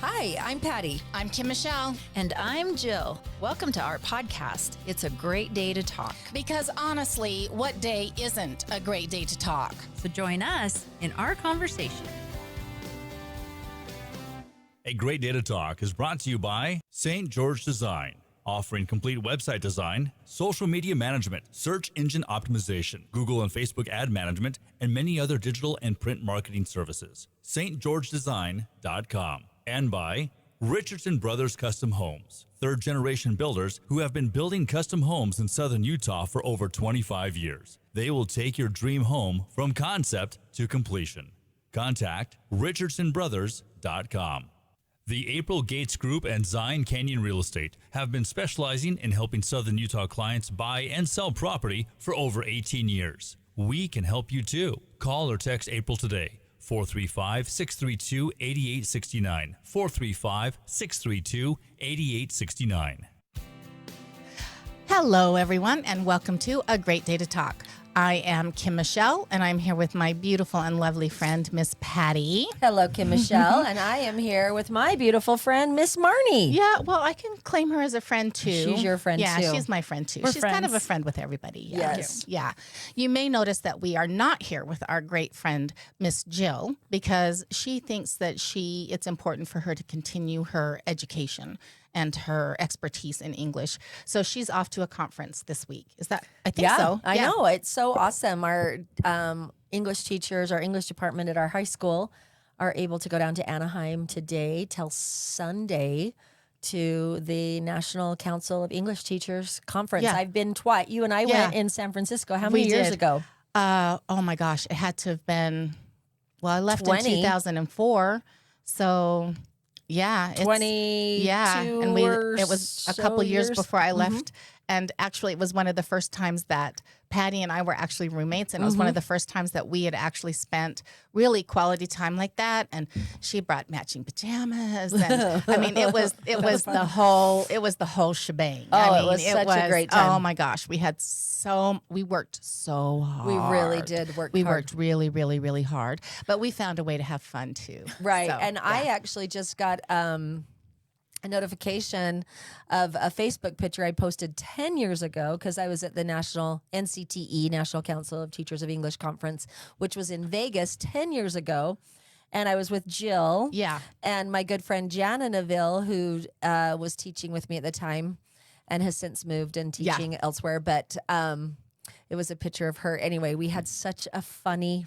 Hi, I'm Patty. I'm Kim Michelle. And I'm Jill. Welcome to our podcast. It's a great day to talk. Because honestly, what day isn't a great day to talk? So join us in our conversation. A Great Day to Talk is brought to you by St. George Design, offering complete website design, social media management, search engine optimization, Google and Facebook ad management, and many other digital and print marketing services. stgeorgedesign.com. And by Richardson Brothers Custom Homes, third-generation builders who have been building custom homes in southern Utah for over 25 years. They will take your dream home from concept to completion. Contact richardsonbrothers.com. The April Gates Group and Zion Canyon Real Estate have been specializing in helping southern Utah clients buy and sell property for over 18 years. We can help you too. Call or text April today. 435-632-8869. 435-632-8869. Hello, everyone, and welcome to A Great Day to Talk. I am Kim Michelle, and I'm here with my beautiful and lovely friend, Miss Patty. Hello, Kim Michelle, and I am here with my beautiful friend, Miss Marni. Yeah, well, I can claim her as a friend, too. She's your friend, yeah, too. Yeah, she's my friend, too. We're she's friends. kind of a friend with everybody. Yeah. Yes. Yeah. You may notice that we are not here with our great friend, Miss Jill, because she thinks that it's important for her to continue her education and her expertise in English. So she's off to a conference this week. Is that? I think so. I know. It's so awesome. Our English teachers, our English department at our high school are able to go down to Anaheim today till Sunday to the National Council of English Teachers Conference. Yeah. I've been twice. You and I went in San Francisco. How We many years did. ago? Oh my gosh, it had to have been. Well, I left 20. in 2004, so yeah, it's, 22 yeah, and it was a or couple so years before I left, Mhm. and actually, it was one of the first times that Patty and I were actually roommates, and it was one of the first times that we had actually spent really quality time like that. And she brought matching pajamas, and I mean, it was the whole shebang. Oh, I it mean, was such a great time. Oh my gosh, we worked so hard. We really did work We hard. worked really, really, really hard, but we found a way to have fun too. Right. So, And I actually just got a notification of a Facebook picture I posted 10 years ago because I was at the National NCTE, National Council of Teachers of English Conference, which was in Vegas 10 years ago. And I was with Jill Yeah. and my good friend Jana Neville, who was teaching with me at the time and has since moved and teaching elsewhere. But it was a picture of her. Anyway, we had such a funny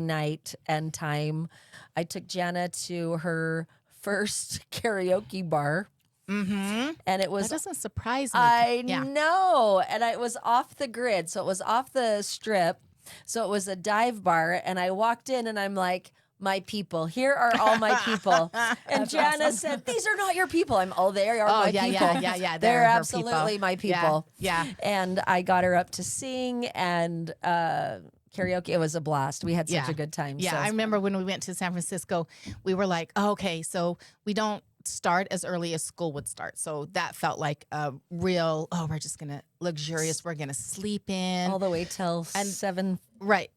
night and time. I took Jana to her first karaoke bar. Mm-hmm. And it was, That doesn't surprise me. I Yeah. know. And it was off the grid. So it was off the strip. So it was a dive bar. And I walked in and I'm like, my people, here are all my people. And Jana said, these are not your people. They are my people. Yeah. They're her absolutely people. my people. Yeah. And I got her up to sing and karaoke. It was a blast. We had such a good time. Yeah, So I remember when we went to San Francisco, we were like, oh, okay, so we don't start as early as school would start. So that felt like a real, we're just going to luxurious. We're going to sleep in. all the way till 7. Right,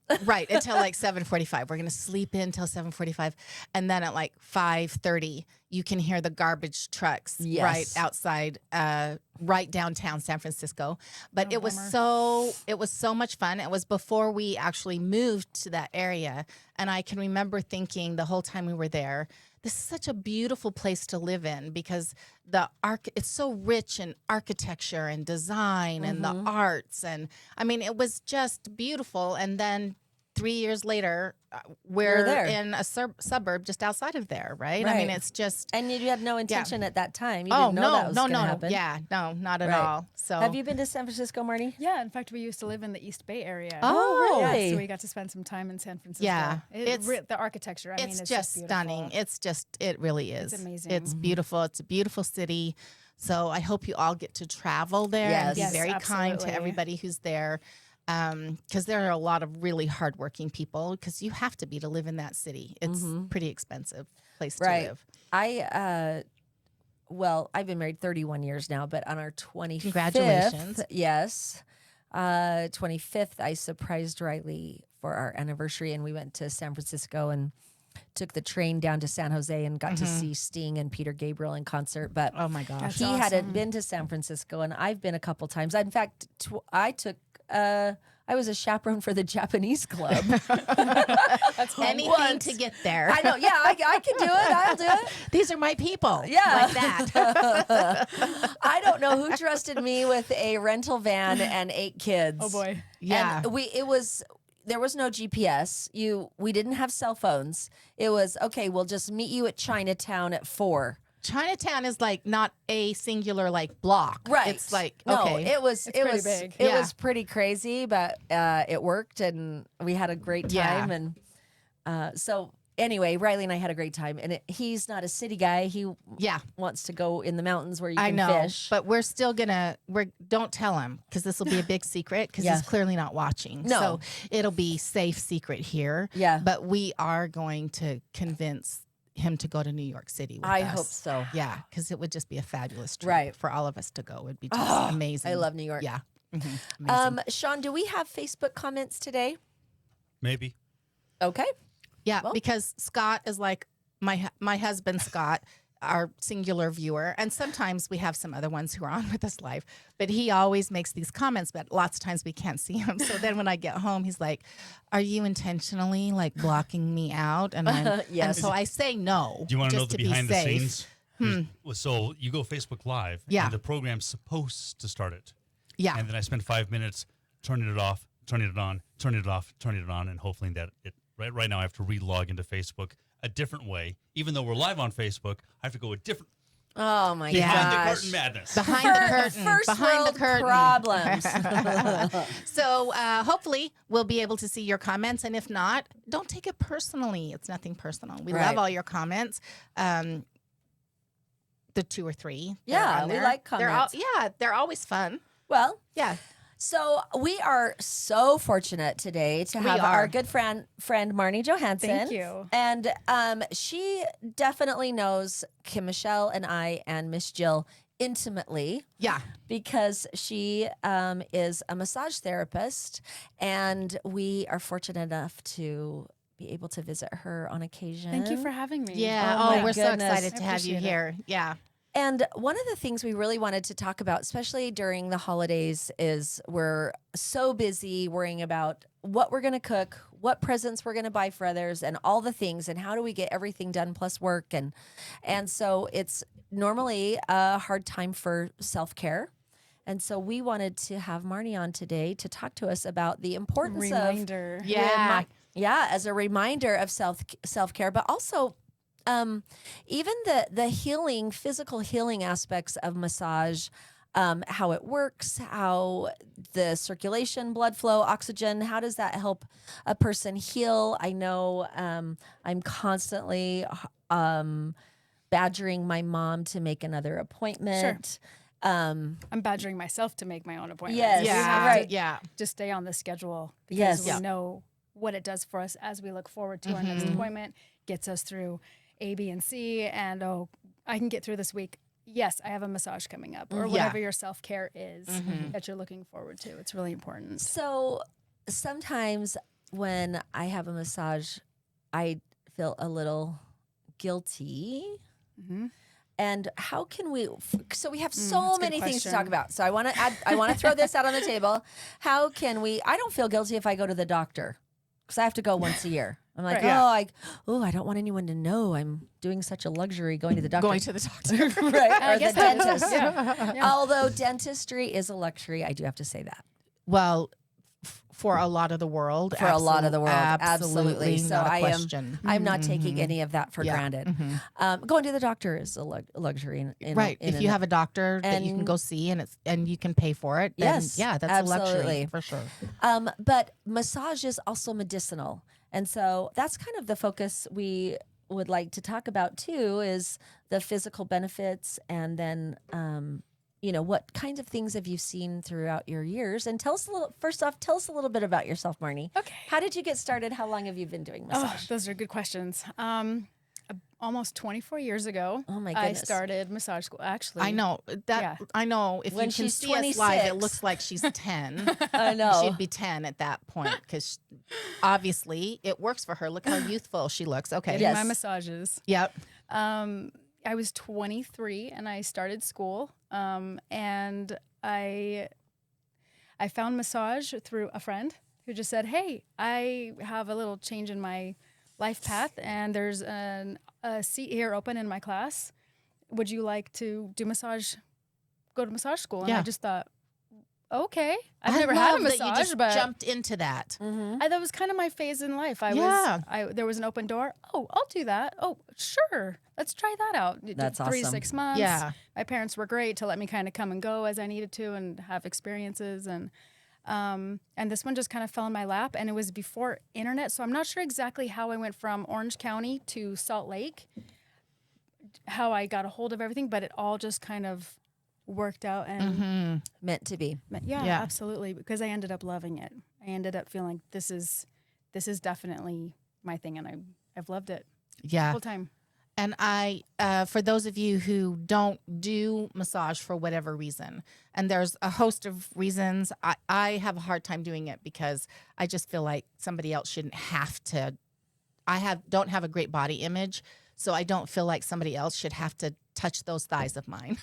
until like 7:45. We're going to sleep in till 7:45. And then at like 5:30, you can hear the garbage trucks right outside, right downtown San Francisco. But it was so much fun. It was before we actually moved to that area. And I can remember thinking the whole time we were there, this is such a beautiful place to live in because it's so rich in architecture and design and the arts. And I mean, it was just beautiful. And then 3 years later, we're there. in a suburb just outside of there, right? I mean, it's just... And you had no intention at that time. You didn't know that was going to happen. Yeah, no, not at all. So Have you been to San Francisco, Marni? Yeah, in fact, we used to live in the East Bay area. Oh, Yeah, really? so we got to spend some time in San Francisco. Yeah, the architecture. I mean, it's it's just beautiful. stunning. It really is. It's amazing. It's beautiful. It's a beautiful city. So I hope you all get to travel there and be Yes. very kind to Absolutely. everybody who's there. Because there are a lot of really hardworking people because you have to be to live in that city. It's pretty expensive place to live. I've been married 31 years now, but on our 25th, Congratulations. Yes, 25th, I surprised Riley for our anniversary, and we went to San Francisco, and took the train down to San Jose and got to see Sting and Peter Gabriel in concert. But Oh my gosh. That's he hadn't awesome. been to San Francisco, and I've been a couple times. In fact, I was a chaperone for the Japanese club. Anything to get there. I know. Yeah, I can do it. I'll do it. These are my people. Yeah. Like that. I don't know who trusted me with a rental van and 8 kids. Oh boy. Yeah. And there was no GPS. We didn't have cell phones. It was okay, we'll just meet you at Chinatown at 4. Chinatown is like not a singular like block. Right. It's like, no, okay. it was pretty big. It Yeah. was pretty crazy, but it worked and we had a great Yeah. time. And so anyway, Riley and I had a great time. And he's not a city guy. He Yeah. wants to go in the mountains where you I can know, fish. but we're still don't tell him because this will be a big secret because Yeah. he's clearly not watching. No. So it'll be safe secret here. Yeah. But we are going to convince him to go to New York City with I us. hope so. Yeah, because it would just be a fabulous trip Right. for all of us to go. It would be just amazing. I love New York. Yeah. Amazing. Sean, do we have Facebook comments today? Maybe. Okay. Yeah, Well- because Scott is like my husband Scott, our singular viewer, and sometimes we have some other ones who are on with us live. But he always makes these comments, but lots of times we can't see him. So then when I get home, he's like, "Are you intentionally like blocking me out?" And I'm, Yes. and so I say no. Do you want to know just the be behind the safe. scenes? So you go Facebook Live, Yeah. and the program's supposed to start it. Yeah, And then I spend 5 minutes turning it off, turning it on, turning it off, turning it on, and hoping that it. Right now, I have to re-log into Facebook a different way. Even though we're live on Facebook, I have to go a different Oh my Yeah. behind the gosh. curtain madness. behind the curtain. First behind world the curtain. problems. So hopefully we'll be able to see your comments, and if not, don't take it personally. It's nothing personal. We Right. love all your comments. The 2 or 3. that Yeah, are on we there. like They're all, comments. they're always fun. Well, Yeah. so we are so fortunate today to have are. our good friend Marni Johansen. Thank you. And she definitely knows Kim Michelle and I and Miss Jill intimately Yeah. because she is a massage therapist, and we are fortunate enough to be able to visit her on occasion. Thank you for having me. Yeah. Oh my we're so goodness. excited I to have you appreciate it. here. Yeah. And one of the things we really wanted to talk about, especially during the holidays, is we're so busy worrying about what we're going to cook, what presents we're going to buy for others, and all the things, and how do we get everything done plus work. And so it's normally a hard time for self-care. And so we wanted to have Marni on today to talk to us about the importance Reminder. of Yeah. as a reminder of self-care, but also even the healing, physical healing aspects of massage, how it works, how the circulation, blood flow, oxygen, how does that help a person heal? I know I'm constantly badgering my mom to make another appointment. I'm badgering myself to make my own appointments. Yes, We Yeah. have to right. Yeah. just stay on the schedule because Yes. we Yeah. know what it does for us as we look forward to our next appointment, gets us through A, B, and C, and I can get through this week. Yes, I have a massage coming up, or whatever your self-care is that you're looking forward to. It's really important. So sometimes when I have a massage, I feel a little guilty. And how can we? So we have so that's a good many things to talk question. about. So I want to throw this out on the table. How can we? I don't feel guilty if I go to the doctor because I have to go once a year. I'm like, Right. I don't want anyone to know I'm doing such a luxury going to the doctor. Going to the doctor. right, I or the guess that- dentist. Yeah. Although dentistry is a luxury, I do have to say that. Well, for a lot of the world. For a lot of the world, Absolutely. absolutely. So not a I am- question. I'm not taking any of that for Yeah. granted. Going to the doctor is a luxury. Right. If you have a doctor that you can and- go see and you can pay for it, then Yes, yeah, that's absolutely. a luxury for sure. But massage is also medicinal. And so that's kind of the focus we would like to talk about too, is the physical benefits. And then, what kinds of things have you seen throughout your years? And first off, tell us a little bit about yourself, Marni. Okay. How did you get started? How long have you been doing Oh, massage? those are good questions. almost 24 years ago. Oh my I goodness. started massage school. Actually, I know that. Yeah. I know. If When you can she's see us live, 26. it looks like she's 10. I know. She'd be 10 at that point because obviously it works for her. Look how youthful she looks. Okay. getting Yes. my massages. Yep. I was 23 and I started school. And I found massage through a friend who just said, "Hey, I have a little change in my life path, and there's a seat here open in my class. Would you like to do massage? Go to massage school?" And Yeah. I just thought, okay, I've I never had a love massage, that you just but jumped into that. that was kind of my phase in life. There was an open door. Oh, I'll do that. Oh, sure. Let's try that out. That's 3 to awesome. 6 months. Yeah. My parents were great to let me kind of come and go as I needed to and have experiences. And this one just kind of fell in my lap, and it was before internet. So I'm not sure exactly how I went from Orange County to Salt Lake, how I got a hold of everything, but it all just kind of worked out. And Meant to be. yeah, Yeah. absolutely. Because I ended up loving it. I ended up feeling like this is definitely my thing, and I've loved it the Yeah. whole time. And I, for those of you who don't do massage for whatever reason, and there's a host of reasons, I have a hard time doing it because I just feel like somebody else shouldn't have to. Don't have a great body image, so I don't feel like somebody else should have to touch those thighs of mine.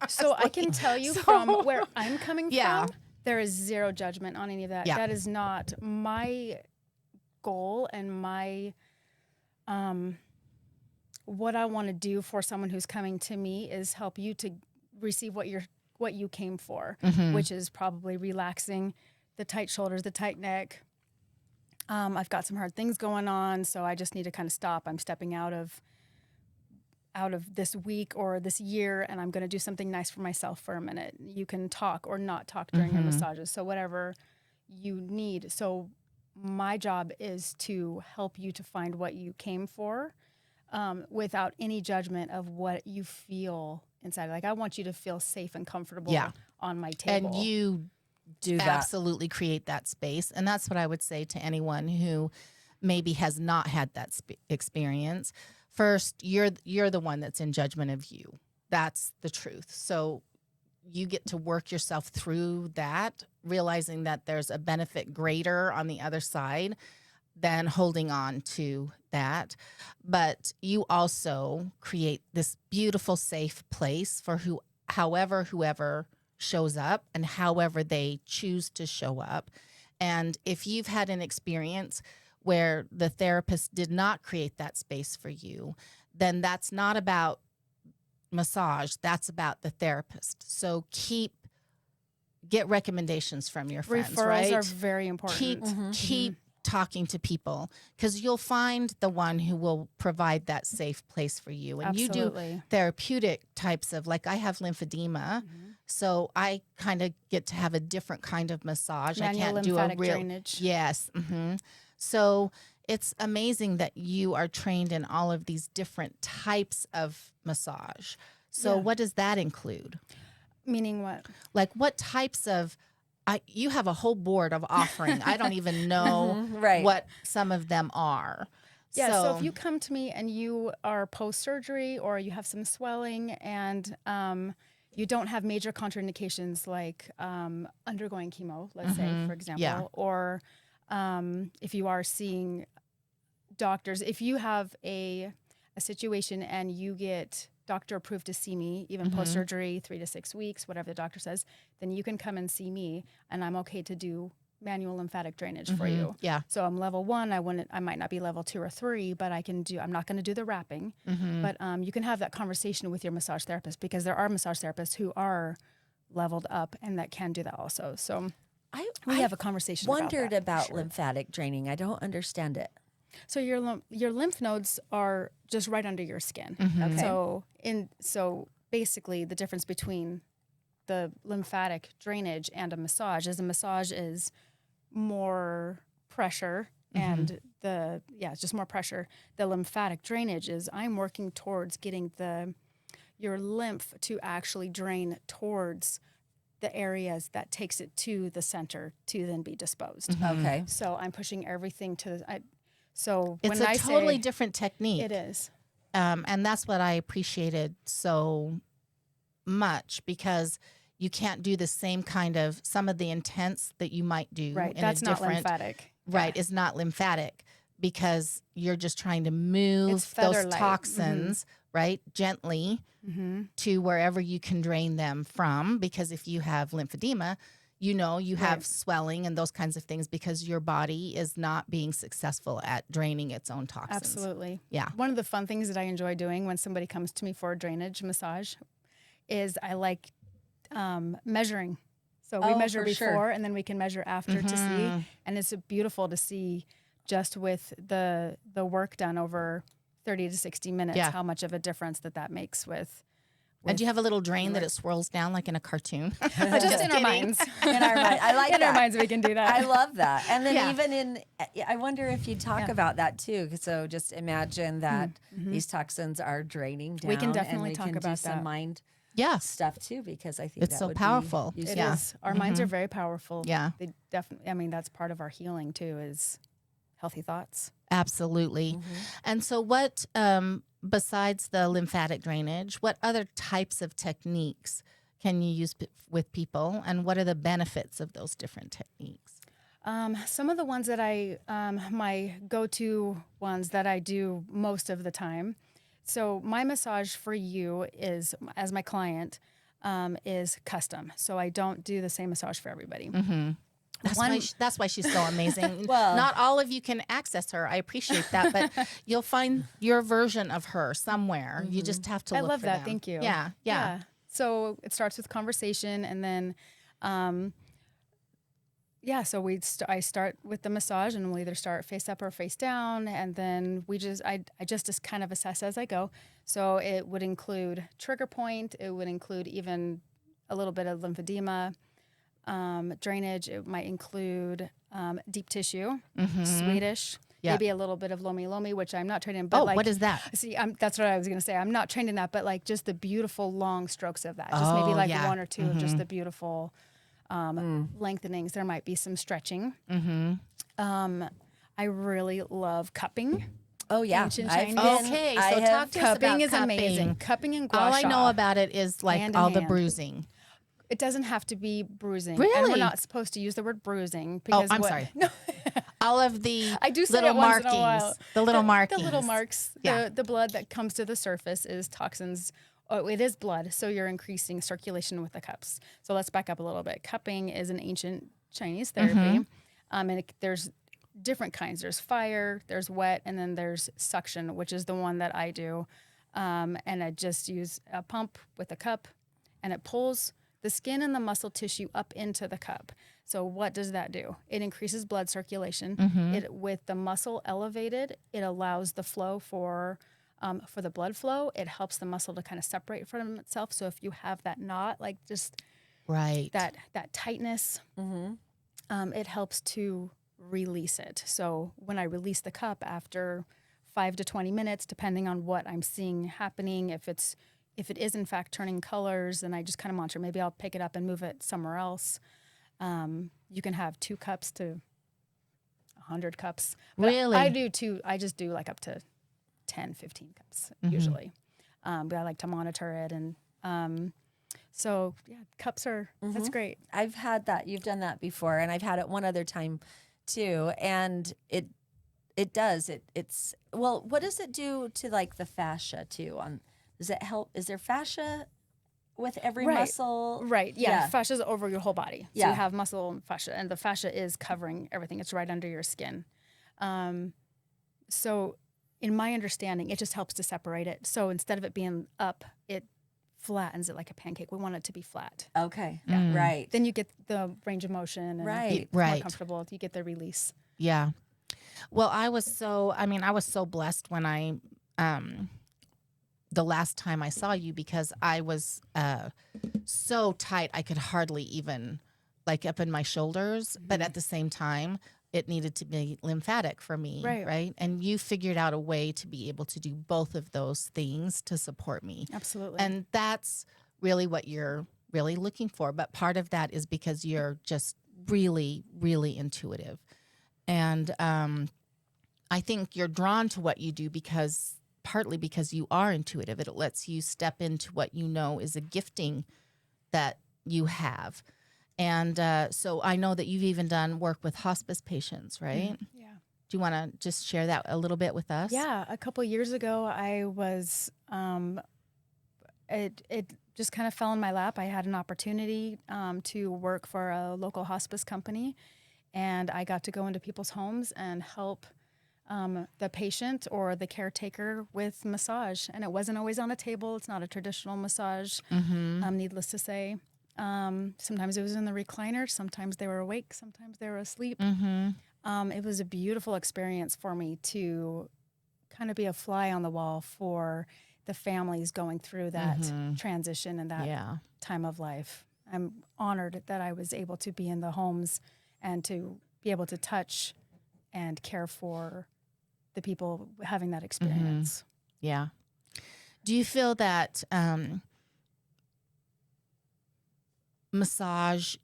So I can tell you from where I'm coming Yeah. from, there is zero judgment on any of that. Yeah. That is not my goal, and my what I want to do for someone who's coming to me is help you to receive what you came for, which is probably relaxing the tight shoulders, the tight neck. I've got some hard things going on, so I just need to kind of stop. I'm stepping out of this week or this year, and I'm going to do something nice for myself for a minute. You can talk or not talk during your massages, so whatever you need. So my job is to help you to find what you came for, without any judgment of what you feel inside. Like, I want you to feel safe and comfortable on my table. And you Do that. absolutely create that space. And that's what I would say to anyone who maybe has not had that experience. First, you're the one that's in judgment of you. That's the truth. So you get to work yourself through that, realizing that there's a benefit greater on the other side than holding on to that. But you also create this beautiful, safe place for whoever shows up and however they choose to show up. And if you've had an experience where the therapist did not create that space for you, then that's not about massage, that's about the therapist. So get recommendations from your friends, referrals right? are very important. Keep talking to people, because you'll find the one who will provide that safe place for you. And you do Absolutely. therapeutic types of, like, I have lymphedema, so I kind of get to have a different kind of massage. Manual I can't do a lymphatic real drainage. Yes. So it's amazing that you are trained in all of these different types of massage. So Yeah. what does that include? Meaning what? Like, what types of you have a whole board of offering. I don't even know Right. what some of them are. Yeah, so if you come to me and you are post-surgery or you have some swelling and you don't have major contraindications like undergoing chemo, let's say, for example, Yeah. or if you are seeing doctors, if you have a situation and you get doctor approved to see me, even post-surgery, 3 to 6 weeks, whatever the doctor says, then you can come and see me, and I'm okay to do manual lymphatic drainage for you. Yeah. So I'm level 1. I might not be level 2 or 3, but I'm not going to do the wrapping. But you can have that conversation with your massage therapist, because there are massage therapists who are leveled up and that can do that also. So we have a conversation Wondered about about that. lymphatic draining. I don't understand it. So your lymph nodes are just right under your skin. Okay. So basically the difference between the lymphatic drainage and a massage is more pressure and it's just more pressure. The lymphatic drainage is I'm working towards getting your lymph to actually drain towards the areas that takes it to the center to then be disposed. Okay. So I'm pushing everything to so It's when a I totally say, different technique. it is. And that's what I appreciated so much, because you can't do the same kind of, some of the intense that you might do Right. in That's a not different, lymphatic. right, is not lymphatic, because you're just trying to move It's feather those light. toxins, right, gently to wherever you can drain them from. Because if you have lymphedema, you know, you have swelling and those kinds of things, because your body is not being successful at draining its own toxins. Absolutely. Yeah. One of the fun things that I enjoy doing when somebody comes to me for a drainage massage is I like measuring. So we measure for before sure. and then we can measure after to see. And it's beautiful to see just with the work done over 30 to 60 minutes, how much of a difference that makes with. And do you have a little drain that it swirls down like in a cartoon? Just in our minds. In our mind. I like In that. our minds, we can do that. I love that. And then even in, I wonder if you talk Yeah. about that too. So just imagine that these toxins are draining down. We can and definitely we talk can about do some that. mind Yeah. stuff too, because I think It's that so would powerful. Be It useful. is. Our minds are very powerful. Yeah. They definitely, I mean, that's part of our healing too, is healthy thoughts. Absolutely. And so what, besides the lymphatic drainage, what other types of techniques can you use with people, and what are the benefits of those different techniques? Some of the ones that my go-to ones that I do most of the time. So my massage for you is, as my client, is custom. So I don't do the same massage for everybody. That's why she's so amazing. Well- not all of you can access her. I appreciate that, but you'll find your version of her somewhere. You just have to I look love for that. them. Thank you. Yeah. So it starts with conversation, and then, so I start with the massage, and we'll either start face up or face down, and then I just kind of assess as I go. So it would include trigger point. It would include even a little bit of lymphedema, drainage. It might include deep tissue, Swedish. Yeah. Maybe a little bit of lomi lomi, which I'm not trained in. But What is that? See, that's what I was going to say. I'm not trained in that, but like just the beautiful long strokes of that. Just maybe like one or two of just the beautiful lengthenings. There might be some stretching. I really love cupping. Oh yeah. Ancient I've Chinese. been- Okay, I so have- talk to us about Cupping is cupping. amazing. Cupping and gua All I sha. know about it is like Hand in all the hand. bruising. It doesn't have to be bruising. And Really? we're not supposed to use the word bruising Oh, because I'm sorry. No, All of the I do say little it once markings. in a while. The little markings. The little marks. Yeah. The blood that comes to the surface is toxins. Oh, it is blood, so you're increasing circulation with the cups. So let's back up a little bit. Cupping is an ancient Chinese therapy, and there's different kinds. There's fire, there's wet, and then there's suction, which is the one that I do. And I just use a pump with a cup, and it pulls the skin and the muscle tissue up into the cup. So what does that do? It increases blood circulation. With the muscle elevated, it allows the flow for the blood flow. It helps the muscle to kind of separate from itself. So if you have that knot, like just Right. that tightness, it helps to release it. So when I release the cup after 5 to 20 minutes, depending on what I'm seeing happening, if it is in fact turning colors, then I just kind of monitor. Maybe I'll pick it up and move it somewhere else. You can have 2 cups to 100 cups. But Really? I do too. I just do like up to 10, 15 cups usually. But I like to monitor it. And so yeah, cups are, that's great. I've had that. You've done that before, and I've had it one other time too. And it does. It's well. What does it do to like the fascia too? Does it help? Is there fascia with every muscle? Right. Yeah. Fascia is over your whole body. So Yeah. you have muscle and fascia, and the fascia is covering everything. It's right under your skin. So in my understanding, it just helps to separate it. So instead of it being up, it flattens it like a pancake. We want it to be flat. Okay. Yeah. Right. Then you get the range of motion and Right. it's more Right. comfortable. You get the release. Yeah. Well, I was so blessed when I, the last time I saw you, because I was so tight I could hardly even like up in my shoulders, but at the same time, it needed to be lymphatic for me, right? And you figured out a way to be able to do both of those things to support me. Absolutely. And that's really what you're really looking for. But part of that is because you're just really, really intuitive. And I think you're drawn to what you do because partly because you are intuitive. It lets you step into what you know is a gifting that you have. And so I know that you've even done work with hospice patients, right? Yeah. Do you want to just share that a little bit with us? Yeah. A couple years ago, I was, it just kind of fell in my lap. I had an opportunity to work for a local hospice company, and I got to go into people's homes and help the patient or the caretaker with massage. And it wasn't always on a table. It's not a traditional massage, needless to say. Sometimes it was in the recliner. Sometimes they were awake. Sometimes they were asleep. It was a beautiful experience for me to kind of be a fly on the wall for the families going through that transition and that time of life. I'm honored that I was able to be in the homes and to be able to touch and care for the people having that experience. Yeah. Do you feel that massage,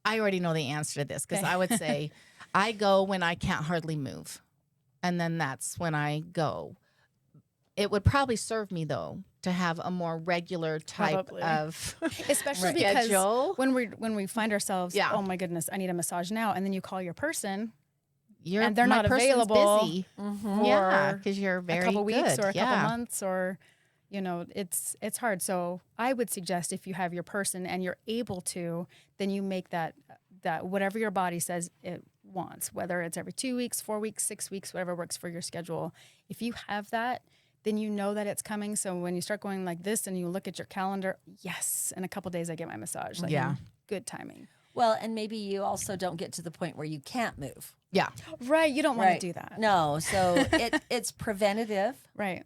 I already know the answer to this because I would say I go when I can't hardly move. And then that's when I go. It would probably serve me, though, to have a more regular type of especially schedule. Because when we find ourselves, oh my goodness, I need a massage now, and then you call your person, and they're my not person's available busy. for because you're very a couple good. weeks or a couple months, or it's hard. So I would suggest if you have your person and you're able to, then you make that whatever your body says it wants, whether it's every 2 weeks, 4 weeks, 6 weeks, whatever works for your schedule. If you have that, then you know that it's coming. So when you start going like this and you look at your calendar, yes, in a couple days I get my massage. Like, good timing. Well, and maybe you also don't get to the point where you can't move. Yeah. Right. You don't want to do that. No. So it's preventative. Right.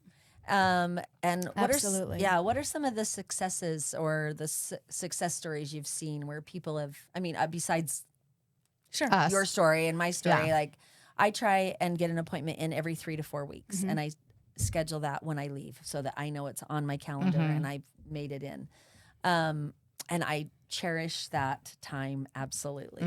And what Absolutely. what are some of the successes or the success stories you've seen where people have, besides Sure. your story and my story, like I try and get an appointment in every 3 to 4 weeks and I schedule that when I leave so that I know it's on my calendar and I've made it in. And I cherish that time absolutely.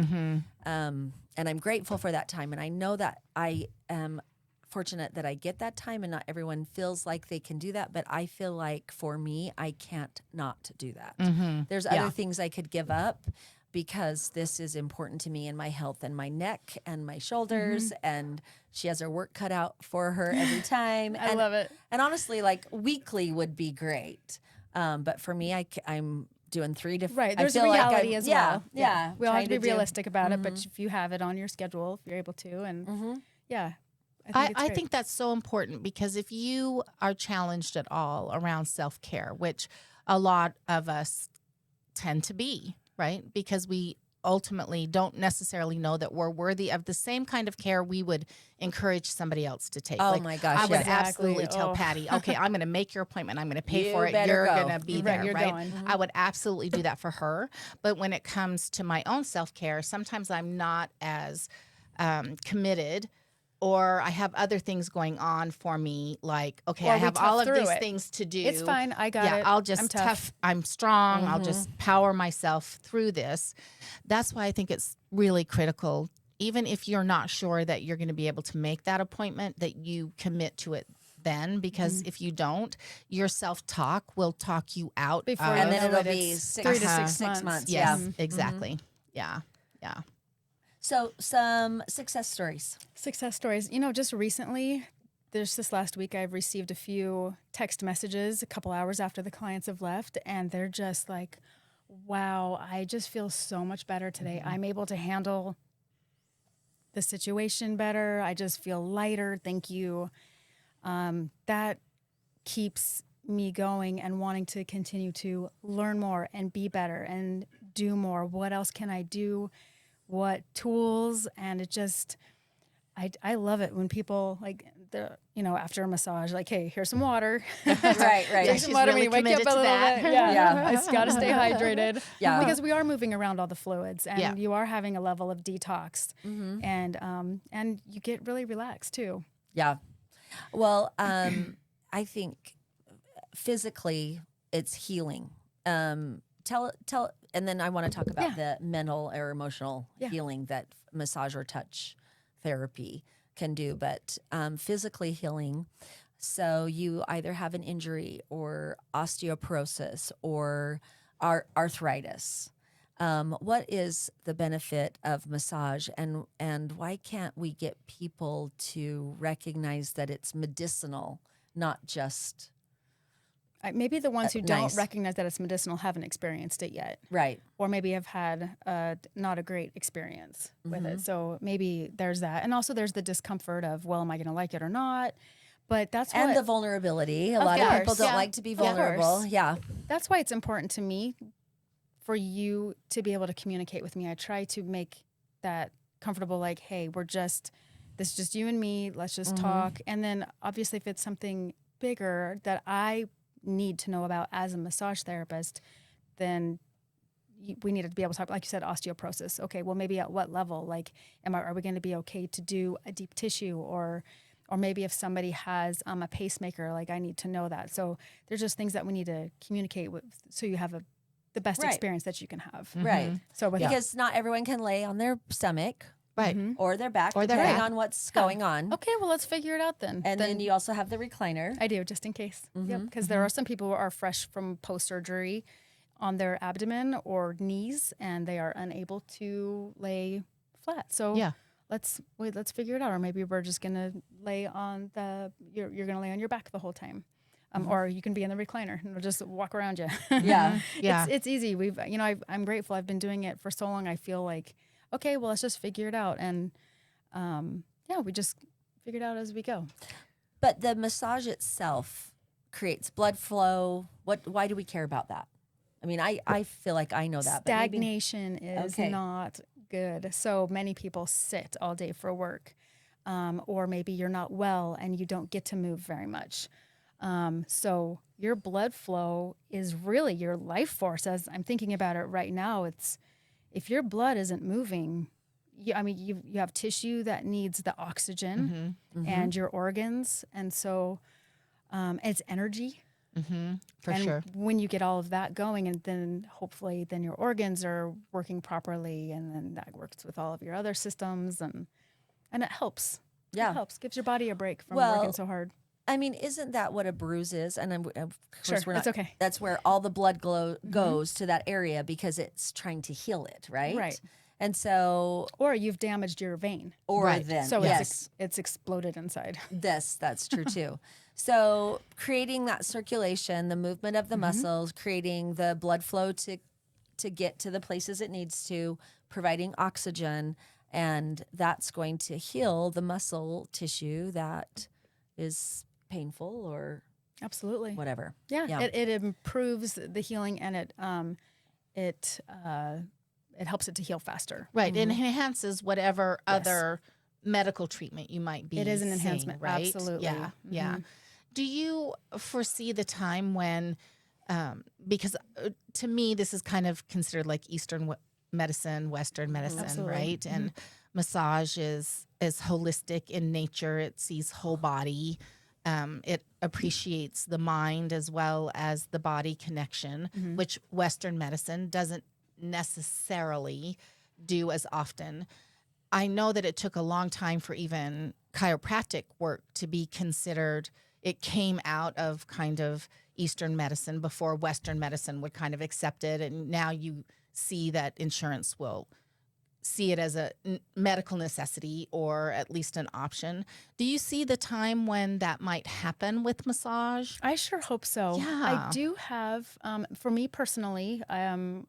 And I'm grateful for that time. And I know that I am fortunate that I get that time, and not everyone feels like they can do that. But I feel like for me, I can't not do that. There's other things I could give up because this is important to me and my health and my neck and my shoulders. And she has her work cut out for her every time. I love it. And honestly, like weekly would be great. But for me, I'm doing 3 to 4. Right. There's I feel reality like as well. Yeah. We all have to be do- realistic about it, but if you have it on your schedule, if you're able to, and I think that's so important because if you are challenged at all around self-care, which a lot of us tend to be, right? Because we ultimately don't necessarily know that we're worthy of the same kind of care we would encourage somebody else to take. Oh my gosh, I would yes. absolutely tell Patty, okay, I'm going to make your appointment. I'm going to pay You for it. better You're go. going to be Right, there, you're right? going. I would absolutely do that for her. But when it comes to my own self-care, sometimes I'm not as committed, or I have other things going on for me, like, okay, I have all of these things to do. It's fine. I got it. I'll just I'm tough. I'm strong. I'll just power myself through this. That's why I think it's really critical, even if you're not sure that you're going to be able to make that appointment, that you commit to it then, because if you don't, your self-talk will talk you out. Before And you then know it'll it, be it's 6 3 to 6 6 months. months. Yes, Yeah. exactly. Yeah. So some success stories. Success stories. Just recently, this last week, I've received a few text messages a couple hours after the clients have left, and they're just like, wow, I just feel so much better today. I'm able to handle the situation better. I just feel lighter. Thank you. That keeps me going and wanting to continue to learn more and be better and do more. What else can I do? What tools? And it just, I love it when people after a massage, like, hey, here's some water. Right. Here's some water when you wake up a little bit. Yeah. I just got to stay hydrated. Yeah. Because we are moving around all the fluids and you are having a level of detox and you get really relaxed too. Yeah. Well, I think physically it's healing. Tell, and then I want to talk about the mental or emotional healing that massage or touch therapy can do. But physically healing, So you either have an injury or osteoporosis or arthritis. What is the benefit of massage, and why can't we get people to recognize that it's medicinal, not just Maybe the ones who don't nice. recognize that it's medicinal haven't experienced it yet. right? Or maybe have had not a great experience with it. So maybe there's that. And also there's the discomfort of, well, am I going to like it or not? But that's And what, the vulnerability. A lot of people course, don't yeah. like to be Of course. vulnerable. Yeah. that's why it's important to me for you to be able to communicate with me. I try to make that comfortable, like, hey, this is just you and me. Let's just talk. And then obviously if it's something bigger that I need to know about as a massage therapist, then we need to be able to talk, like you said, osteoporosis. Okay, well, maybe at what level? Like, are we going to be okay to do a deep tissue, or maybe if somebody has a pacemaker, like I need to know that. So there's just things that we need to communicate with, so you have the best Right. experience that you can have. Right. So with Because not everyone can lay on their stomach Right. or their back, Or their depending back. on what's going on. okay, well, let's figure it out then. And then you also have the recliner. I do, just in case. Yep, because there are some people who are fresh from post-surgery on their abdomen or knees, and they are unable to lay flat. So Yeah. let's figure it out. Or maybe we're just gonna lay on you're gonna lay on your back the whole time. Or you can be in the recliner and we'll just walk around you. Yeah. Yeah. It's easy. I'm grateful. I've been doing it for so long. I feel like, okay, well, let's just figure it out. And we just figure it out as we go. But the massage itself creates blood flow. Why do we care about that? I mean, I feel like I know that. But maybe, Stagnation is Okay. not good. So many people sit all day for work, or maybe you're not well and you don't get to move very much. So your blood flow is really your life force. As I'm thinking about it right now, it's if your blood isn't moving, you have tissue that needs the oxygen and your organs, and so it's energy. For and sure. when you get all of that going, and then hopefully then your organs are working properly, and then that works with all of your other systems, and it helps. Yeah. It helps. Gives your body a break from Well, working so hard. I mean, isn't that what a bruise is? And of course, Sure, we're not. it's okay. That's where all the blood goes to that area because it's trying to heal it, right? Right. And so, Or you've damaged your vein, or Right. then, so yes, it's exploded inside. that's true too. So, creating that circulation, the movement of the muscles, creating the blood flow to get to the places it needs to, providing oxygen, and that's going to heal the muscle tissue that is painful or Absolutely. whatever. Yeah. It improves the healing, and it helps it to heal faster. Right. It enhances whatever other medical treatment you might be It is an seeing, enhancement, right? absolutely. Yeah. Yeah. Do you foresee the time when, because to me, this is kind of considered like Eastern medicine, Western medicine, Absolutely. right? And massage is holistic in nature. It sees whole body. It appreciates the mind as well as the body connection, which Western medicine doesn't necessarily do as often. I know that it took a long time for even chiropractic work to be considered. It came out of kind of Eastern medicine before Western medicine would kind of accept it. And now you see that insurance will see it as a medical necessity or at least an option. Do you see the time when that might happen with massage? I sure hope so. Yeah. I do have, for me personally, I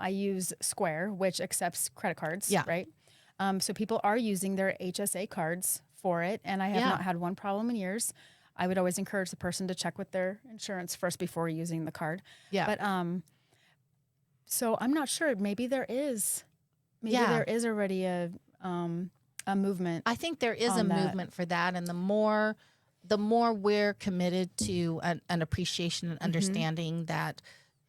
use Square, which accepts credit cards, Yeah. right? So people are using their HSA cards for it, and I have not had one problem in years. I would always encourage the person to check with their insurance first before using the card. Yeah. But so I'm not sure. Maybe there is. Maybe there is already a movement. I think there is a on that. movement for that, and the more we're committed to an appreciation and understanding that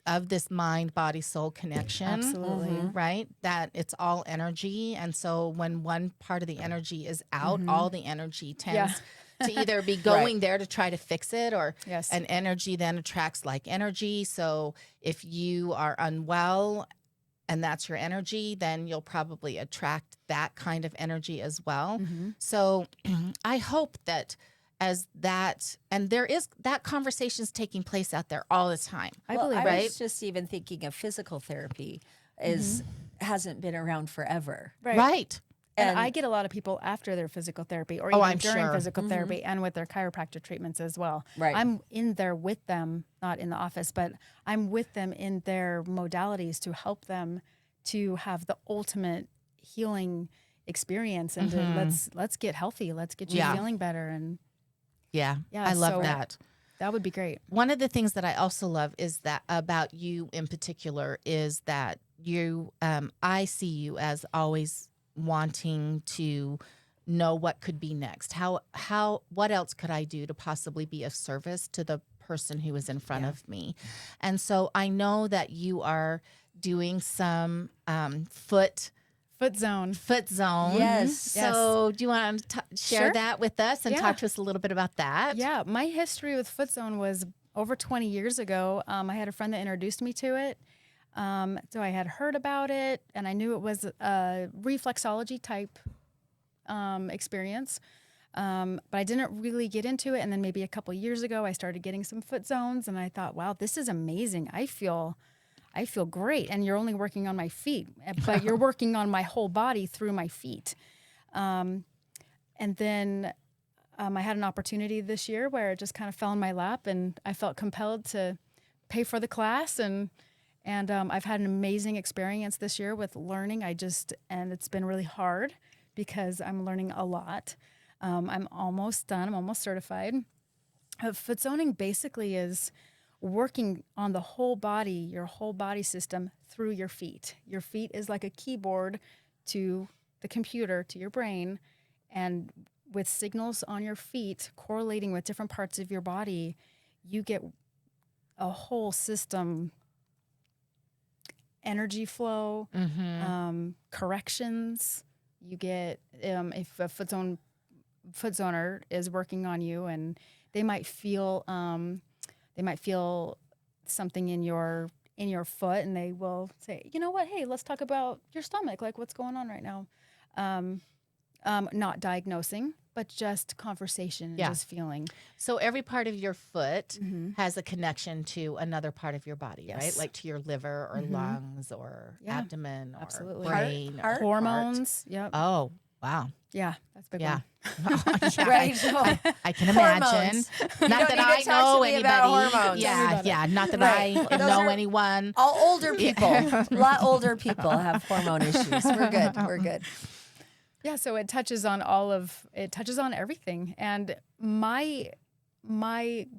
of this mind, body, soul connection, Absolutely. right? That it's all energy, and so when one part of the energy is out, all the energy tends to either be going there to try to fix it, or Yes. an energy then attracts like energy. So if you are unwell and that's your energy, then you'll probably attract that kind of energy as well. So I hope that as that, and there is that conversation's taking place out there all the time. I was just even thinking of physical therapy hasn't been around forever. Right. And I get a lot of people after their physical therapy or even during physical therapy and with their chiropractic treatments as well. Right. I'm in there with them, not in the office, but I'm with them in their modalities to help them to have the ultimate healing experience and to let's get healthy. Let's get you feeling better. And I love that. That would be great. One of the things that I also love is that about you in particular is that you, I see you as always wanting to know what could be next. What else could I do to possibly be of service to the person who is in front of me? And so I know that you are doing some foot zone. Yes. So do you want to share that with us and talk to us a little bit about that? Yeah. My history with foot zone was over 20 years ago. I had a friend that introduced me to it. So I had heard about it and I knew it was a reflexology type experience. But I didn't really get into it. And then maybe a couple years ago, I started getting some foot zones and I thought, wow, this is amazing. I feel great. And you're only working on my feet, but you're working on my whole body through my feet. And then I had an opportunity this year where it just kind of fell in my lap and I felt compelled to pay for the class. And I've had an amazing experience this year with learning. And it's been really hard because I'm learning a lot. I'm almost done. I'm almost certified. Foot zoning basically is working on the whole body, your whole body system through your feet. Your feet is like a keyboard to the computer, to your brain. And with signals on your feet correlating with different parts of your body, you get a whole system energy flow, corrections. You get, if a foot zoner is working on you and they might feel something in your foot and they will say, you know what, hey, let's talk about your stomach. Like what's going on right now? Not diagnosing, but just conversation and just feeling. So every part of your foot has a connection to another part of your body, right? Like to your liver or lungs or abdomen or brain or hormones. Yep. Oh, wow. Yeah, that's a big one. Right. I can imagine. Not that I know anybody. Yeah. Not that I know anyone. All older people. A lot older people have hormone issues. We're good. Yeah, so it touches on everything. And my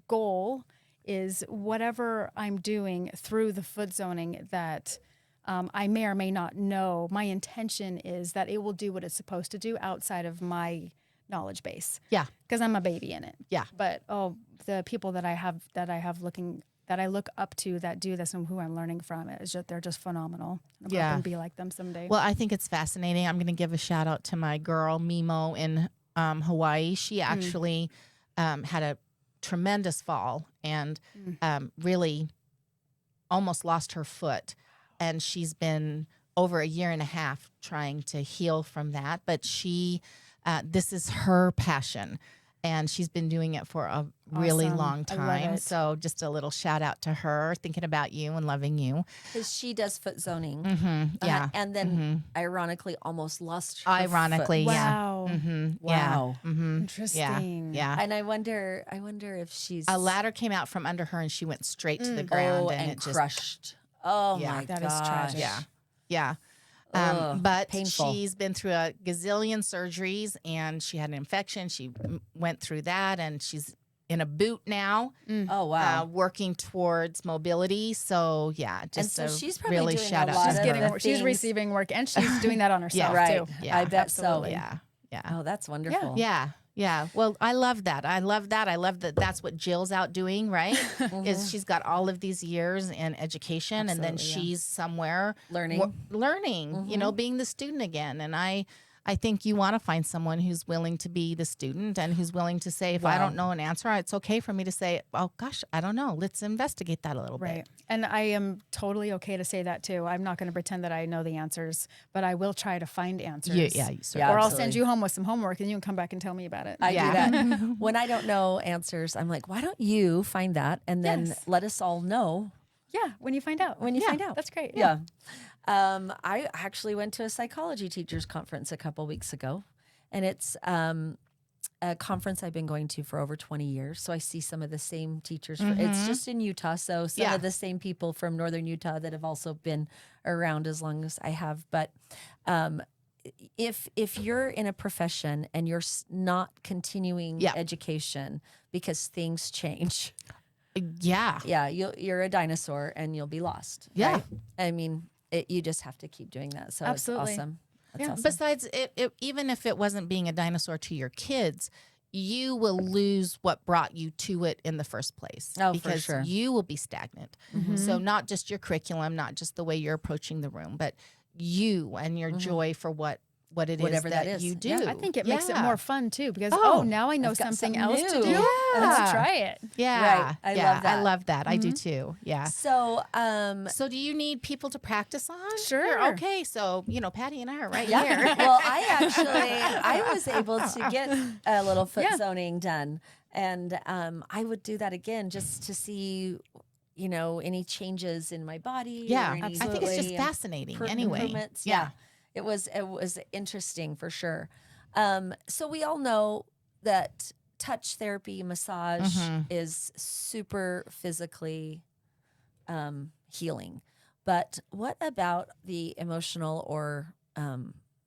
goal is whatever I'm doing through the foot zoning that I may or may not know, my intention is that it will do what it's supposed to do outside of my knowledge base. Yeah. Because I'm a baby in it. Yeah. But the people that I look up to that do this and who I'm learning from, they're just phenomenal. I'm hoping to be like them someday. Well, I think it's fascinating. I'm going to give a shout out to my girl, Mimo, in Hawaii. She actually had a tremendous fall and really almost lost her foot. And she's been over a year and a half trying to heal from that. But this is her passion. And she's been doing it for a really long time. So just a little shout out to her, thinking about you and loving you. Because she does foot zoning. Yeah. And then ironically almost lost her Ironically, foot. Wow. Wow. Interesting. Yeah. And I wonder if she's... A ladder came out from under her and she went straight to the ground. And it crushed. Just... Oh, my God. That is tragic. Yeah. But painful. She's been through a gazillion surgeries and she had an infection. She went through that and she's in a boot now. Oh, wow. Working towards mobility. So, just and so she's probably really doing shout a out lot to She's her. getting she's receiving work and she's doing that on herself right. too. Yeah, I bet absolutely. so. Yeah. Oh, that's wonderful. Yeah. Well, I love that. I love that that's what Jill's out doing, right? Is she's got all of these years in education. Absolutely, and then she's somewhere learning, being the student again. And I I think you want to find someone who's willing to be the student and who's willing to say, if I don't know an answer, it's okay for me to say, oh gosh, I don't know. Let's investigate that a little bit. And I am totally okay to say that too. I'm not going to pretend that I know the answers, but I will try to find answers. Or I'll send you home with some homework and you can come back and tell me about it. I do that. When I don't know answers, I'm like, why don't you find that? And then let us all know. Yeah, when you find out. That's great. Yeah. I actually went to a psychology teachers conference a couple weeks ago, and it's a conference I've been going to for over 20 years. So I see some of the same teachers. It's just in Utah. So some of the same people from northern Utah that have also been around as long as I have. But if you're in a profession and you're not continuing education because things change. Yeah, you're a dinosaur and you'll be lost. Yeah. Right? I mean, you just have to keep doing that. So Absolutely. It's awesome. That's awesome. Besides, even if it wasn't being a dinosaur to your kids, you will lose what brought you to it in the first place. Oh, because for sure. you will be stagnant. So not just your curriculum, not just the way you're approaching the room, but you and your joy for whatever that is you do. Yeah. I think it makes it more fun too because now I know I've got something something else to new. do. Yeah. Let's try it. Yeah. Right. I love that. I love that. I do too. Yeah. So, So do you need people to practice on? Sure. Okay. So, Patty and I are right yeah. here. Well, I was able to get a little foot zoning done, and I would do that again just to see, any changes in my body. Yeah. or any I think it's just fascinating anyway. improvements. Yeah. It was interesting for sure. So we all know that touch therapy, massage is super physically healing. But what about the emotional or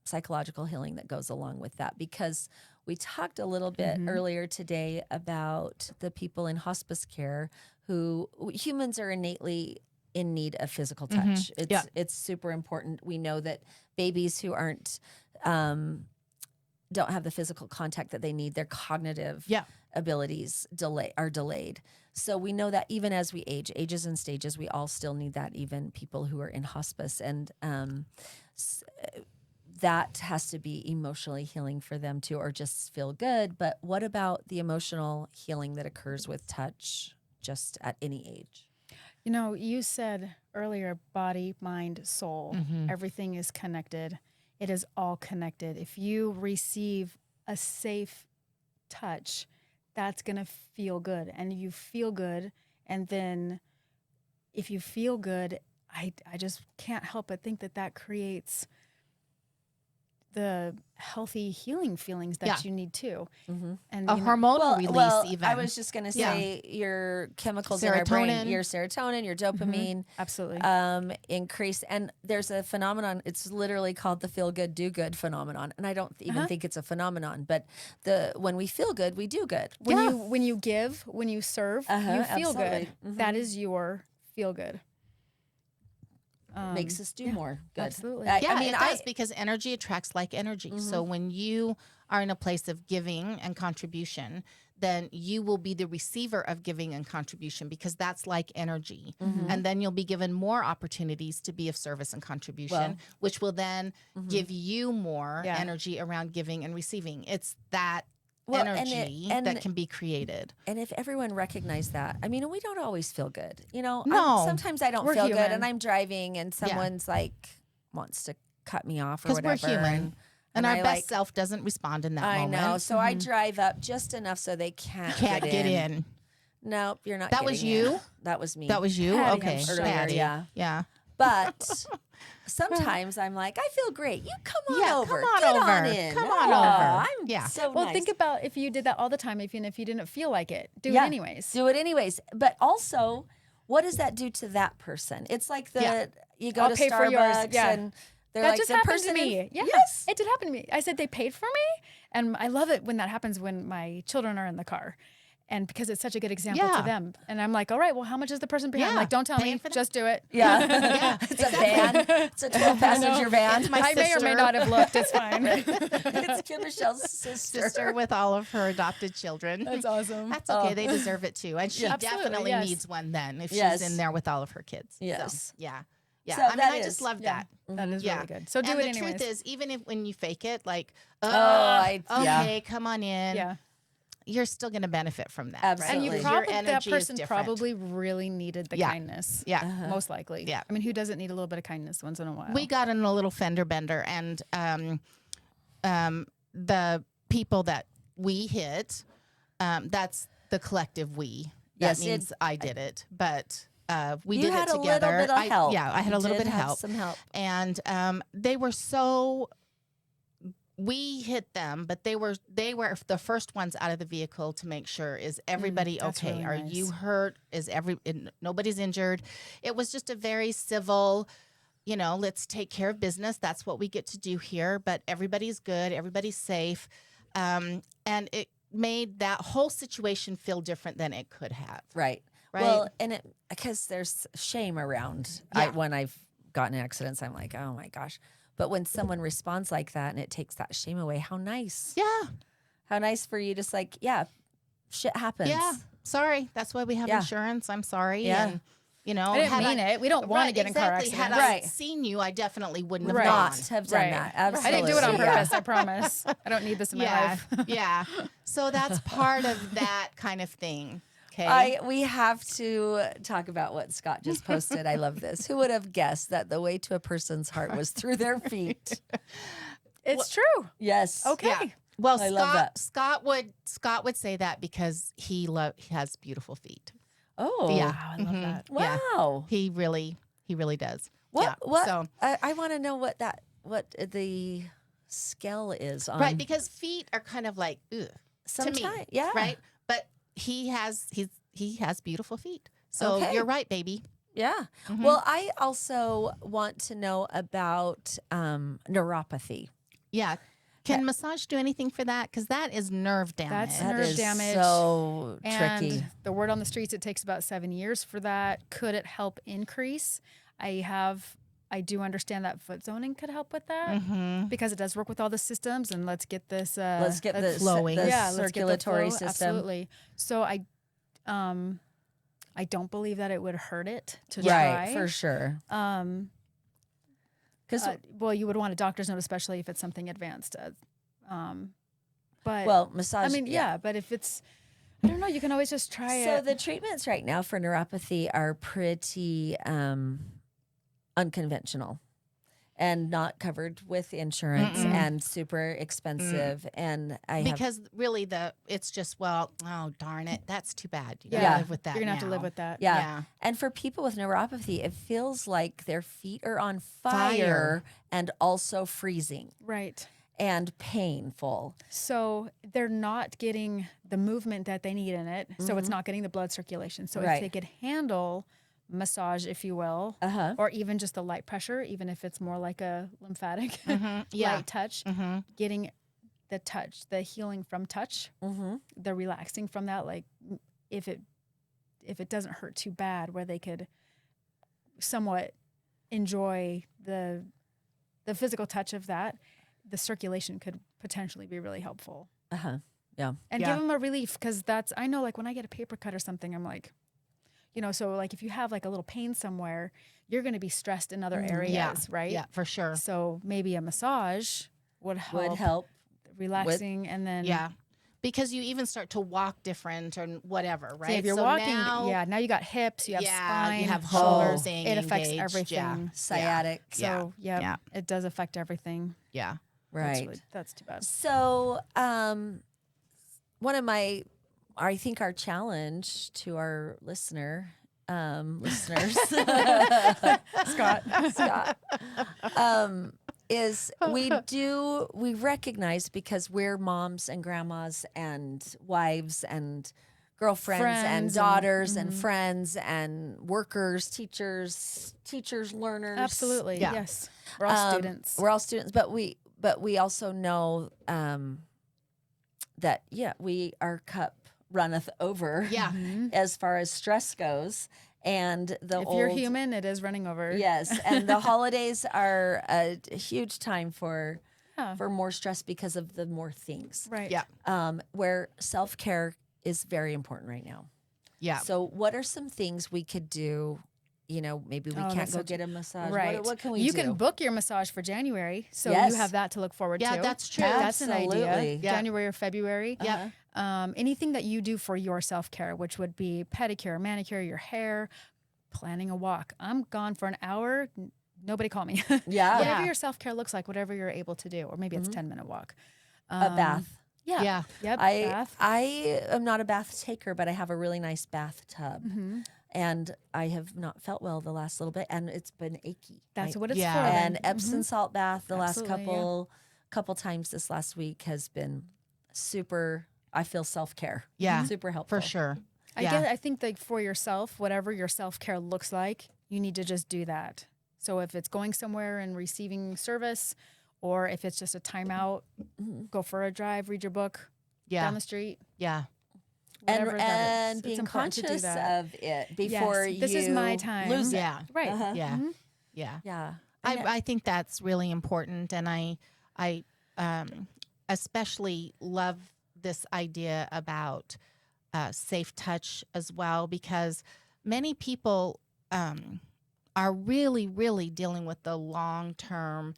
psychological healing that goes along with that? Because we talked a little bit earlier today about the people in hospice care who humans are innately in need of physical touch. It's super important. We know that babies who aren't don't have the physical contact that they need, their cognitive abilities are delayed. So we know that even as we ages and stages, we all still need that, even people who are in hospice. And that has to be emotionally healing for them too, or just feel good. But what about the emotional healing that occurs with touch just at any age? You said earlier, body, mind, soul, everything is connected. It is all connected. If you receive a safe touch, that's going to feel good. And you feel good. And then if you feel good, I just can't help but think that creates the healthy healing feelings that you need too. And a hormonal release even. I was just going to say your chemicals in our brain, your serotonin, your dopamine absolutely increase. And there's a phenomenon, it's literally called the feel good, do good phenomenon. And I don't even think it's a phenomenon, but when we feel good, we do good. When you give, when you serve, you feel absolutely. good. That is your feel good. Makes us do more good. Absolutely. It does because energy attracts like energy. So when you are in a place of giving and contribution, then you will be the receiver of giving and contribution because that's like energy. And then you'll be given more opportunities to be of service and contribution, which will then give you more energy around giving and receiving. It's that energy that can be created. And if everyone recognized that, we don't always feel good. Sometimes I don't We're feel human. good and I'm driving and someone's wants to cut me off or whatever. Because we're human. And our I best self doesn't respond in that moment. I know. So I drive up just enough so they can't get in. Nope, you're not That was getting in. you? That was me. That was you? Patty, Okay. I'm sure. Earlier, Patty. yeah. But sometimes I'm like, I feel great. You come on over. Come on Get over. on in. Come on Oh, over. I'm so Well, nice. think about if you did that all the time, even if you didn't feel like it. Do it anyways. Do it anyways. But also, what does that do to that person? It's like you go I'll to pay for yours. Starbucks Yeah. and they're That like just the happened person to me. in- Yes, it did happen to me. I said they paid for me, and I love it when that happens when my children are in the car, and because it's such a good example to them. And I'm like, all right, well, how much is the person paying? I'm like, don't tell me, just do it. Yeah. It's a van. It's a 12-passenger van. My I may or may sister. not have looked. It's fine. It's Kim Michelle's Sister with all of her adopted children. That's awesome. That's okay. They deserve it too. And she Absolutely, definitely yes. needs one then if Yes. she's in there with all of her kids. Yes. So, yeah. Yeah. So I mean, that I is- just love Yeah, that. that is really good. So do and it the anyways. truth is, even if when you fake it, like, yeah. okay, come on in. yeah. You're still going to benefit from that. Absolutely. And Right? you Because your probably that energy is person different. probably really needed the Yeah. kindness. Yeah. Most likely. Yeah. I mean, who doesn't need a little bit of kindness once in a while? We got in a little fender bender, and the people that we hit, that's the collective we. That Yes, means I did it, but we You did had it a little together. bit of help. Yeah, I had You a little did bit of have help. some help. And they were so. We hit them, but they were the first ones out of the vehicle to make sure, is everybody that's okay? really Are nice. you hurt? Nobody's injured? It was just a very civil, let's take care of business. That's what we get to do here. But everybody's good. Everybody's safe. And it made that whole situation feel different than it could have. Right. Right. Well, and because there's shame around. Yeah. When I've gotten in accidents, I'm like, oh my gosh. But when someone responds like that and it takes that shame away, how nice. Yeah. How nice for you, just like, yeah, shit happens. Yeah. Sorry. That's why we have Yeah. insurance. I'm sorry. Yeah. And, I didn't mean it. We don't want to get in car exactly. accidents. Had I Right. seen you, I definitely wouldn't have Right. gone. Not have done Right. that. I Absolutely. didn't do it on Yeah. purpose. I promise. I don't need this in my Yeah. life. Yeah. So that's part of that kind of thing. Okay. We have to talk about what Scott just posted. I love this. Who would have guessed that the way to a person's heart was through their feet? It's true. Yes. Okay. Yeah. Well, I love that. Scott would say that because he has beautiful feet. Oh. Yeah. Wow, I love that. Yeah. Wow. He really does. What? Yeah. What? So, I want to know what the scale is on. right, because feet are kind of like, ugh, to Sometimes, me. yeah. Right. But he has beautiful feet. So Okay. you're right, baby. Yeah. Well, I also want to know about neuropathy. Yeah. Can massage do anything for that? Because that is nerve damage. That's That nerve is damage. so And tricky. the word on the streets, it takes about 7 years for that. Could it help increase? I do understand that foot zoning could help with that because it does work with all the systems. And let's get this. Let's get the flowing. the let's get the circulatory flow. system. Absolutely. So I don't believe that it would hurt it to Right, try. for sure. Because Well, you would want a doctor's note, especially if it's something advanced. But well, massage. I mean, yeah. But if it's, I don't know, you can always just try So it. the treatments right now for neuropathy are pretty unconventional and not covered with insurance and super expensive. And I have because really it's just, well, oh darn it, that's too bad. You gotta Yeah. live with that. You're gonna have to now. live with that. yeah. Yeah. And for people with neuropathy, it feels like their feet are on Fire. fire and also freezing Right. and painful. So they're not getting the movement that they need in it. So it's not getting the blood circulation. So Right. if they could handle massage, if you will, Uh-huh. or even just a light pressure, even if it's more like a lymphatic Yeah. light touch, getting the touch, the healing from touch, the relaxing from that, like if it doesn't hurt too bad, where they could somewhat enjoy the physical touch of that, the circulation could potentially be really helpful. Uh-huh. Yeah. And Yeah. give them a relief, because I know, like when I get a paper cut or something, I'm like, so like if you have like a little pain somewhere, you're going to be stressed in other areas, right? Yeah, for sure. So maybe a massage would help, Would help. relaxing, and then Yeah. Because you even start to walk different or whatever, right? See, if you're So walking, now, now you got hips, you have spine, you have shoulders, holding it affects engaged, everything. yeah. Sciatic. So Yeah. it does affect everything. Yeah. Right. That's too bad. So, one of I think our challenge to our listeners, Scott, is we recognize, because we're moms and grandmas and wives and girlfriends and Friends daughters and friends and workers, teachers, learners. Absolutely. Yeah. Yes. We're all students. We're all students, but we also know that our cup runneth over. Yeah. As far as stress goes, and If you're human, it is running over. Yes, and the holidays are a huge time for Yeah. more stress because of the more things. Right. Yeah. Where self-care is very important right now. Yeah. So what are some things we could do maybe we Oh, can't that's go such- get a massage. Right. What can we You do? can book your massage for January, so Yes. you have that to look forward Yeah, to. that's true. That's an Absolutely. idea. Yeah. January or February. Yep. Anything that you do for your self-care, which would be pedicure, manicure, your hair, planning a walk. I'm gone for an hour. Nobody call me. Yeah. Whatever your self-care looks like, whatever you're able to do, or maybe it's a 10-minute walk. A bath. Yeah. Yeah. Yep. I bath. am not a bath taker, but I have a really nice bathtub. And I have not felt well the last little bit, and it's been achy. That's what it's Yeah. for. And then. Epsom salt bath the Absolutely, last couple times this last week has been super. I feel self-care. Yeah. Super helpful. For sure. I think like for yourself, whatever your self-care looks like, you need to just do that. So if it's going somewhere and receiving service, or if it's just a timeout, go for a drive, read your book Yeah. down the street. Yeah. Whatever that is. And It's being important to do conscious that. of it before Yes, this is my you time. lose it. Yeah. Right. Uh-huh. Yeah. Yeah. Yeah. I think that's really important, and I especially love this idea about safe touch as well, because many people are really, really dealing with the long-term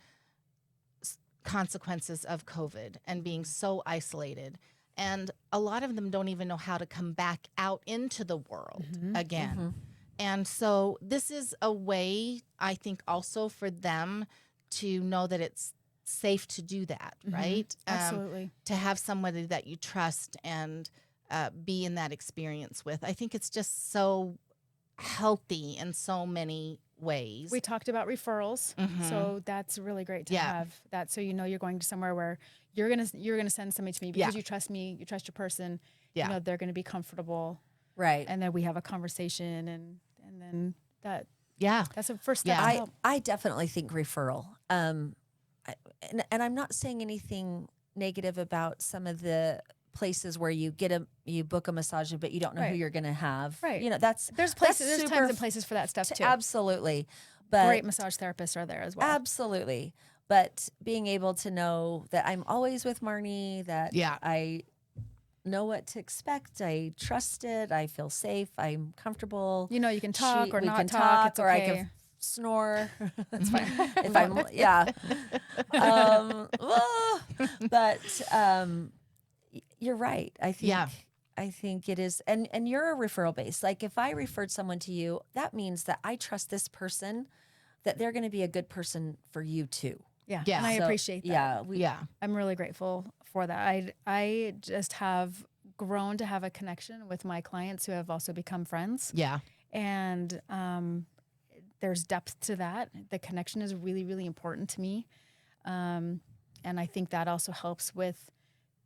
consequences of COVID and being so isolated. And a lot of them don't even know how to come back out into the world again. And so this is a way, I think, also for them to know that it's safe to do that, right? Absolutely. To have somebody that you trust and be in that experience with. I think it's just so healthy in so many ways. We talked about referrals, so that's really great to Yeah. have that. So you're going to somewhere where you're gonna send somebody to me because you trust me, you trust your person. Yeah. They're gonna be comfortable, Right. and then we have a conversation, and then Yeah. that's a first step. Yeah. to I, help. I definitely think referral. And I'm not saying anything negative about some of the places where you book a massage, but you don't know who Right. you're going to have. Right. That's There's that's there's super times and places for that stuff too. Absolutely, but Great massage therapists are there as well. absolutely. But being able to know that I'm always with Marni, that Yeah. I know what to expect, I trust it, I feel safe, I'm comfortable. You can talk or we not can talk. It's or I okay. can snore. That's fine. If I'm, but you're right. I think. Yeah. I think it is, and you're a referral base. Like if I referred someone to you, that means that I trust this person, that they're going to be a good person for you too. Yeah. Yeah. And I So, appreciate that. Yeah, Yeah. I'm really grateful for that. I just have grown to have a connection with my clients who have also become friends. Yeah. And there's depth to that. The connection is really, really important to me. And I think that also helps with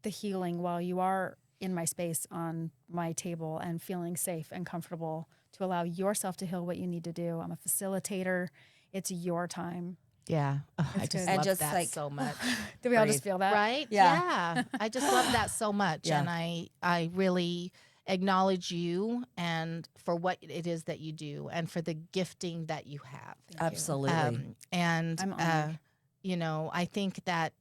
the healing while you are in my space on my table and feeling safe and comfortable to allow yourself to heal what you need to do. I'm a facilitator. It's your time. Yeah. Oh, I It's just good. And love just that like- so much. Do we all Breathe. just feel that? Right? Yeah. I just love that so much. Yeah. And I really acknowledge you and for what it is that you do and for the gifting that you have. absolutely. And I'm honored. I think that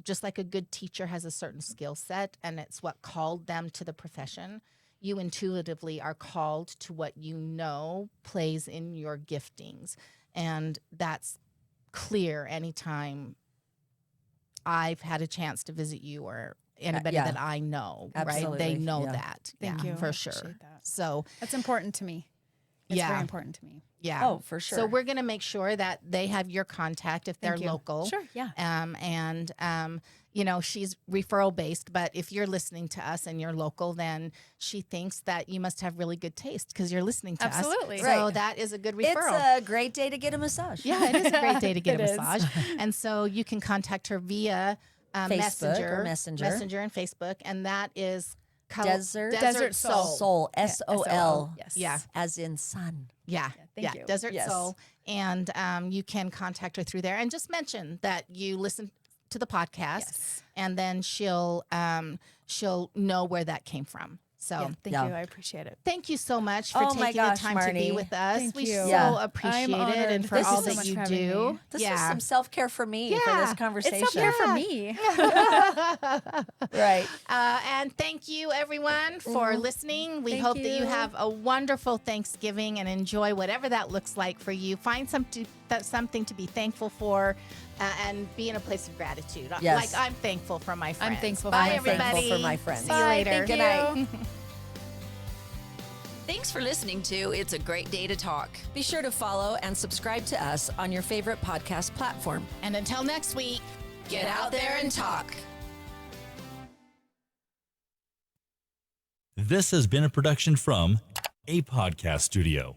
just like a good teacher has a certain skill set and it's what called them to the profession, you intuitively are called to what you know plays in your giftings. And that's clear anytime I've had a chance to visit you or anybody yeah. that I know, right? Absolutely, They know yeah. that. Thank yeah, you. for I sure. appreciate that. So, That's important to me. It's Yeah. very important to me. yeah. Oh, for sure. So we're going to make sure that they have your contact if they're Thank you. local. Sure, yeah. She's referral based, but if you're listening to us and you're local, then she thinks that you must have really good taste because you're listening to Absolutely. us. Right. So that is a good it's referral. a great day to get a massage. Yeah, it is a great day to get It a is. massage. And so you can contact her via Facebook Messenger and Facebook. And that is Desert Soul. Soul. SOL. Yes. Yeah. As in sun. Yeah. thank you. Desert Yes. Soul. And you can contact her through there and just mention that you listen to the podcast Yes. and then she'll know where that came from. So Thank you. I appreciate it. thank you so much for Oh my taking gosh, the time to be Marni. with us. Thank We you. so Yeah. appreciate I'm it honored. and for Thank you all so that much you for having do. me. This was some self-care for me for this conversation. It's self-care for me. Right. And thank you, everyone, for listening. We Thank hope that you you. have a wonderful Thanksgiving and enjoy whatever that looks like for you. Find something to be thankful for and be in a place of gratitude. Yes. Like I'm thankful for my friends. thankful for Bye, my everybody. friends. Thankful for my friends. See you Bye. later. Thank Good you. night. Thanks for listening to It's a Great Day to Talk. Be sure to follow and subscribe to us on your favorite podcast platform. And until next week, Get out there and talk. This has been a production from a podcast studio.